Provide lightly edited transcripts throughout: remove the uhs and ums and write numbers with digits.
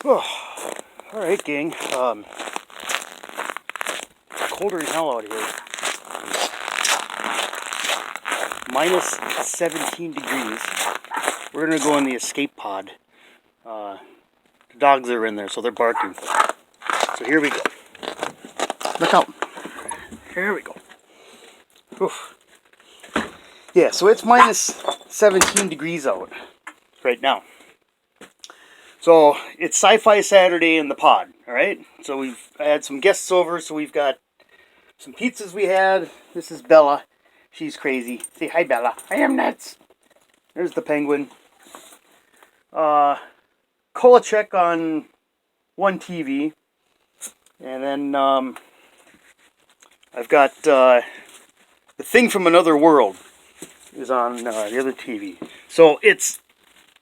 Oh, all right, gang. Colder than hell out here. Minus 17 degrees. We're gonna go in the escape pod. The dogs are in there, so they're barking. So here we go. Look out. Here we go. Oof. Yeah, so it's minus 17 degrees out right now. So it's Sci-Fi Saturday in the pod, all right? So we've had some guests over, so we've got some pizzas we had. This is Bella. She's crazy. Say hi, Bella. I am nuts. There's the penguin. Kolachek on one TV. And then I've got The Thing from Another World is on the other TV. So it's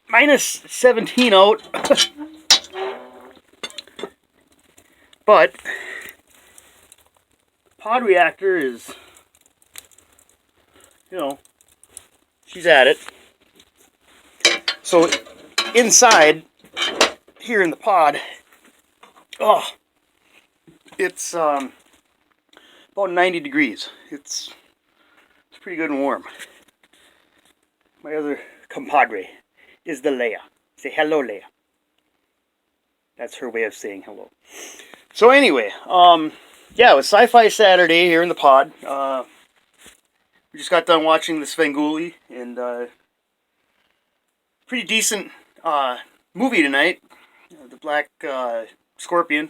minus 17 out. But pod reactor is, she's at it. So inside here in the pod, it's about 90 degrees. It's pretty good and warm. My other compadre is the Leia. Say hello, Leia. That's her way of saying hello. So anyway, yeah, it was Sci-Fi Saturday here in the pod. We just got done watching the Svengoolie, and pretty decent movie tonight. The Black Scorpion.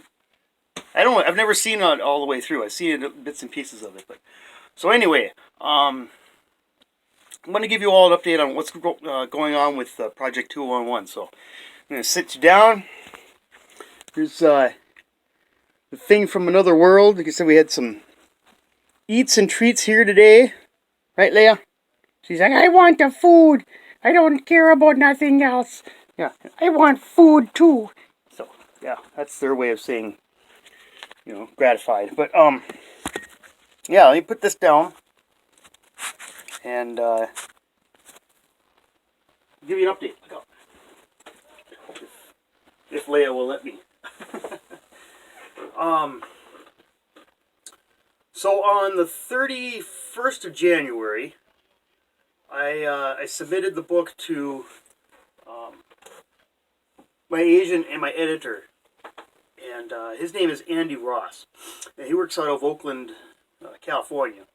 I've never seen it all the way through. I've seen bits and pieces of it. But so anyway, I'm going to give you all an update on what's going on with Project 211. So I'm going to sit you down. Here's The Thing from Another World. Like I said, we had some eats and treats here today. Right, Leia? She's like, I want the food. I don't care about nothing else. Yeah, I want food too. So, yeah, that's their way of saying, gratified. But, yeah, let me put this down. And, give you an update. If Leia will let me. So on the 31st of January, I submitted the book to my agent and my editor, and his name is Andy Ross, and he works out of Oakland, California.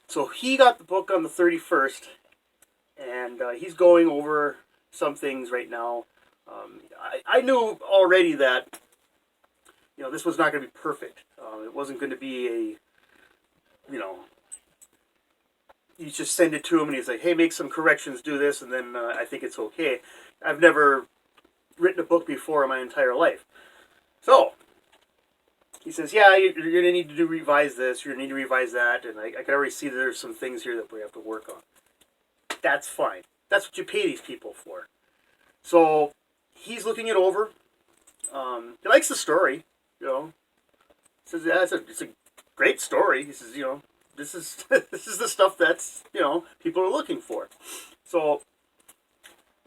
So he got the book on the 31st, and he's going over some things right now. I knew already that this was not going to be perfect. It wasn't going to be a you just send it to him and he's like, hey, make some corrections, do this, and then I think it's okay. I've never written a book before in my entire life. So, he says, yeah, you're going to need to revise this, you're going to need to revise that, and I can already see that there's some things here that we have to work on. That's fine. That's what you pay these people for. So, he's looking it over. He likes the story, He says, yeah, it's a great story. He says, this is this is the stuff that's people are looking for. So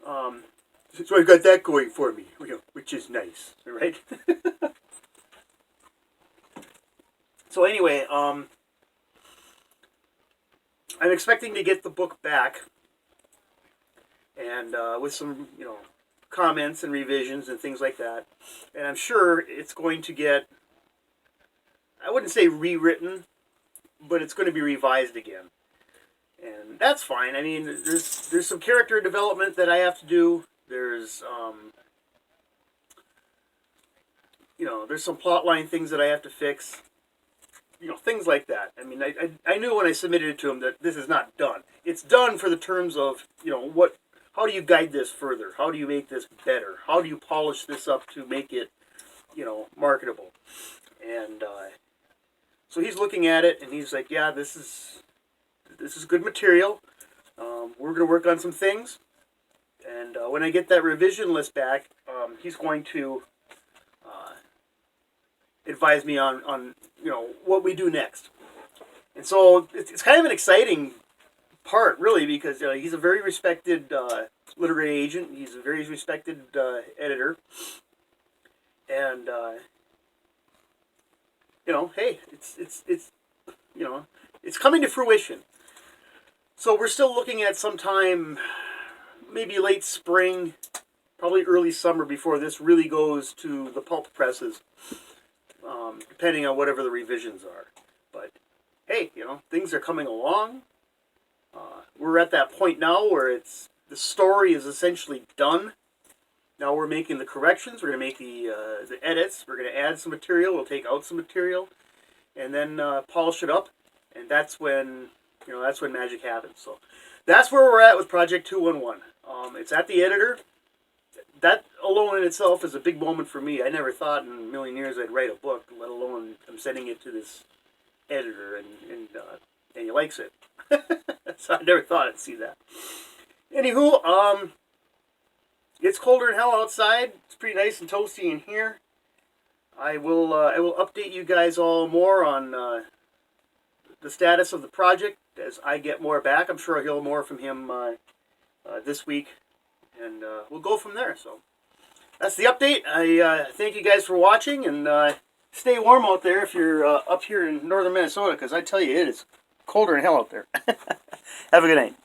I've got that going for me, which is nice, right? So anyway, I'm expecting to get the book back, and with some comments and revisions and things like that, and I'm sure it's going to get, I wouldn't say rewritten, but it's going to be revised again. And that's fine. I mean, there's some character development that I have to do. There's there's some plotline things that I have to fix. Things like that. I mean, I knew when I submitted it to him that this is not done. It's done for the terms of, how do you guide this further? How do you make this better? How do you polish this up to make it, marketable? And so he's looking at it, and he's like, yeah, this is good material. We're going to work on some things. And when I get that revision list back, he's going to advise me on what we do next. And so it's kind of an exciting part, really, because he's a very respected literary agent. He's a very respected editor. And you know, hey, it's you know, it's coming to fruition. So we're still looking at sometime, maybe late spring, probably early summer before this really goes to the pulp presses, depending on whatever the revisions are. But hey, you know, things are coming along. We're at that point now where the story is essentially done. Now we're making the corrections. We're going to make the edits. We're going to add some material. We'll take out some material, and then polish it up. And that's when, you know, that's when magic happens. So that's where we're at with Project 211. It's at the editor. That alone in itself is a big moment for me. I never thought in a million years I'd write a book, let alone I'm sending it to this editor, and he likes it. So I never thought I'd see that. Anywho, it's colder than hell outside. It's pretty nice and toasty in here. I will update you guys all more on the status of the project as I get more back. I'm sure I'll hear more from him this week, and we'll go from there. So that's the update. I thank you guys for watching, and stay warm out there if you're up here in northern Minnesota, because I tell you, it is colder than hell out there. Have a good night.